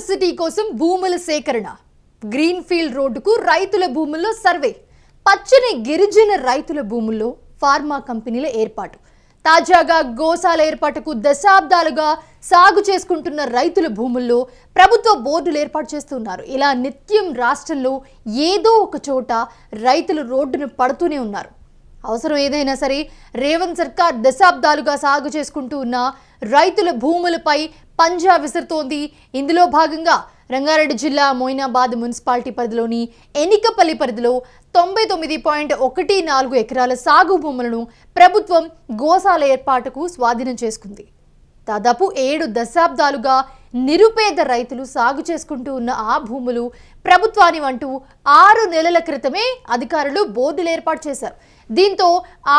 City కోసం భూముల సేకరణ, గ్రీన్ ఫీల్డ్ రోడ్డుకు రైతుల భూముల్లో సర్వే, పచ్చని గిరిజన రైతుల భూముల్లో ఫార్మా కంపెనీల ఏర్పాటు, తాజాగా గోశాల ఏర్పాటుకు దశాబ్దాలుగా సాగు చేసుకుంటున్న రైతుల భూముల్లో ప్రభుత్వ బోర్డులు ఏర్పాటు చేస్తున్నారు. ఇలా నిత్యం రాష్ట్రంలో ఏదో ఒక చోట రైతులు రోడ్డును పడుతూనే ఉన్నారు. అవసరం ఏదైనా సరే రేవంత్ సర్కార్ దశాబ్దాలుగా సాగు చేసుకుంటూ ఉన్న రైతుల భూములపై పంజా విసురుతోంది. ఇందులో భాగంగా రంగారెడ్డి జిల్లా మోయినాబాద్ మున్సిపాలిటీ పరిధిలోని ఎనికపల్లి పరిధిలో 99.14 ఎకరాల సాగు భూములను ప్రభుత్వం గోశాల ఏర్పాటుకు స్వాధీనం చేసుకుంది. దాదాపు 7 దశాబ్దాలుగా నిరుపేద రైతులు సాగు చేసుకుంటూ ఉన్న ఆ భూములు ప్రభుత్వాన్ని అంటూ 6 నెలల క్రితమే అధికారులు బోర్డులు ఏర్పాటు చేశారు. దీంతో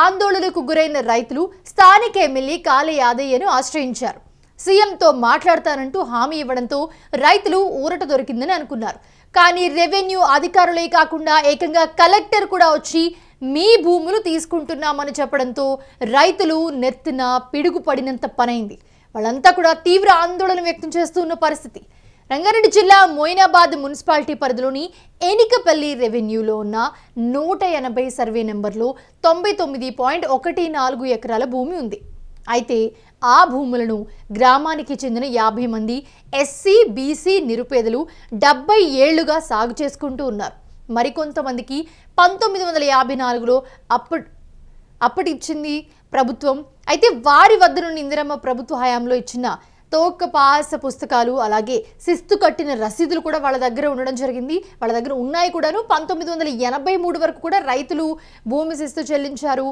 ఆందోళనకు గురైన రైతులు స్థానిక ఎమ్మెల్యే కాళే యాదయ్యను ఆశ్రయించారు. సీఎంతో మాట్లాడతానంటూ హామీ ఇవ్వడంతో రైతులు ఊరట దొరికిందని అనుకున్నారు. కానీ రెవెన్యూ అధికారులే కాకుండా ఏకంగా కలెక్టర్ కూడా వచ్చి మీ భూములు తీసుకుంటున్నామని చెప్పడంతో రైతులు నెత్తిన పిడుగు పడినంత పనైంది. వాళ్ళంతా కూడా తీవ్ర ఆందోళన వ్యక్తం చేస్తున్న పరిస్థితి. రంగారెడ్డి జిల్లా మోయినాబాద్ మున్సిపాలిటీ పరిధిలోని ఎనికపల్లి రెవెన్యూలో ఉన్న 180 సర్వే నెంబర్లో 99.14 ఎకరాల భూమి ఉంది. అయితే ఆ భూములను గ్రామానికి చెందిన 50 మంది ఎస్సీ బీసీ నిరుపేదలు 70 ఏళ్లుగా సాగు చేసుకుంటూ ఉన్నారు. మరికొంతమందికి 1954లో అప్పటిచ్చింది ప్రభుత్వం. అయితే వారి వద్ద నుండి ఇందిరమ్మ ప్రభుత్వ హయాంలో ఇచ్చిన తోక పాస పుస్తకాలు అలాగే శిస్తు కట్టిన రసీదులు కూడా వాళ్ళ దగ్గర ఉండడం జరిగింది. వాళ్ళ దగ్గర ఉన్నాయి కూడాను. 1983 వరకు కూడా రైతులు భూమి శిస్తు చెల్లించారు.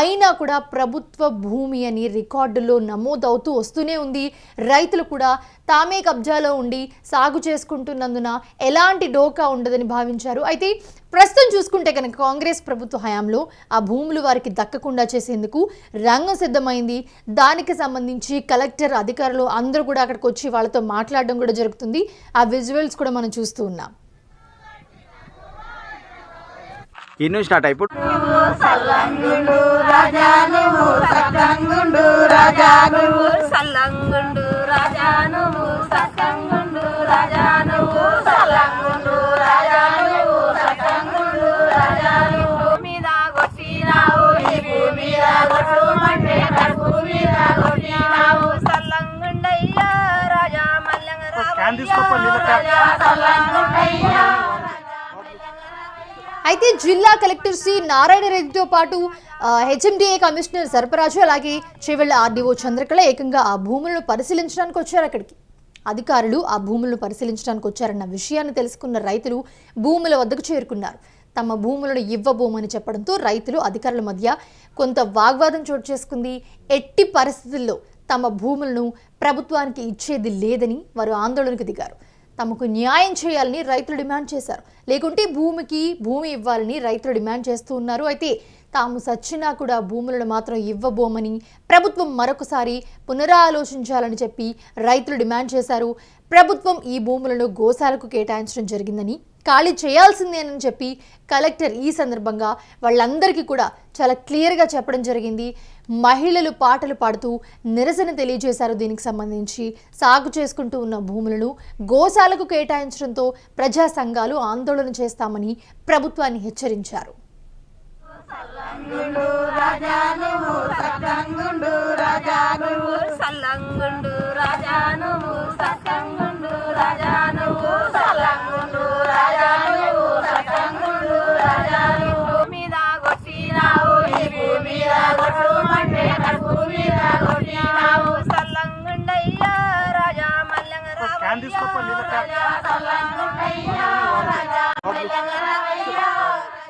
అయినా కూడా ప్రభుత్వ భూమి అని రికార్డుల్లో నమోదవుతూ వస్తూనే ఉంది. రైతులు కూడా తామే కబ్జాలో ఉండి సాగు చేసుకుంటున్నందున ఎలాంటి డోకా ఉండదని భావించారు. అయితే ప్రస్తుతం చూసుకుంటే కనుక కాంగ్రెస్ ప్రభుత్వ హయాంలో ఆ భూములు వారికి దక్కకుండా చేసేందుకు రంగం సిద్ధమైంది. దానికి సంబంధించి కలెక్టర్ అధికారులు అందరూ కూడా అక్కడికి వచ్చి వాళ్ళతో మాట్లాడడం కూడా జరుగుతుంది. ఆ విజువల్స్ కూడా మనం చూస్తూ ఉన్నాం. అయితే జిల్లా కలెక్టర్ సి నారాయణ రెడ్డితో పాటు హెచ్ఎండిఏ కమిషనర్ సర్పరాజు అలాగే చేవెళ్ల ఆర్డీఓ చంద్రకళ ఏకంగా ఆ భూములను పరిశీలించడానికి వచ్చారు. అక్కడికి అధికారులు ఆ భూములను పరిశీలించడానికి వచ్చారన్న విషయాన్ని తెలుసుకున్న రైతులు భూముల వద్దకు చేరుకున్నారు. తమ భూములను ఇవ్వబోమని చెప్పడంతో రైతులు అధికారుల మధ్య కొంత వాగ్వాదం చోటు చేసుకుంది. ఎట్టి పరిస్థితుల్లో తమ భూములను ప్రభుత్వానికి ఇచ్చేది లేదని వారు ఆందోళనకు దిగారు. తమకు న్యాయం చేయాలని రైతులు డిమాండ్ చేశారు. లేకుంటే భూమి ఇవ్వాలని రైతులు డిమాండ్ చేస్తూ ఉన్నారు. అయితే తాము సచ్చినా కూడా భూములను మాత్రం ఇవ్వబోమని ప్రభుత్వం మరొకసారి పునరాలోచించాలని చెప్పి రైతులు డిమాండ్ చేశారు. ప్రభుత్వం ఈ భూములను గోశాలకు కేటాయించడం జరిగిందని, ఖాళీ చేయాల్సిందేనని చెప్పి కలెక్టర్ ఈ సందర్భంగా వాళ్ళందరికీ కూడా చాలా క్లియర్గా చెప్పడం జరిగింది. మహిళలు పాటలు పాడుతూ నిరసన తెలియజేశారు. దీనికి సంబంధించి సాగు చేసుకుంటూ ఉన్న భూములను గోశాలకు కేటాయించడంతో ప్రజా సంఘాలు ఆందోళన చేస్తామని ప్రభుత్వాన్ని హెచ్చరించారు.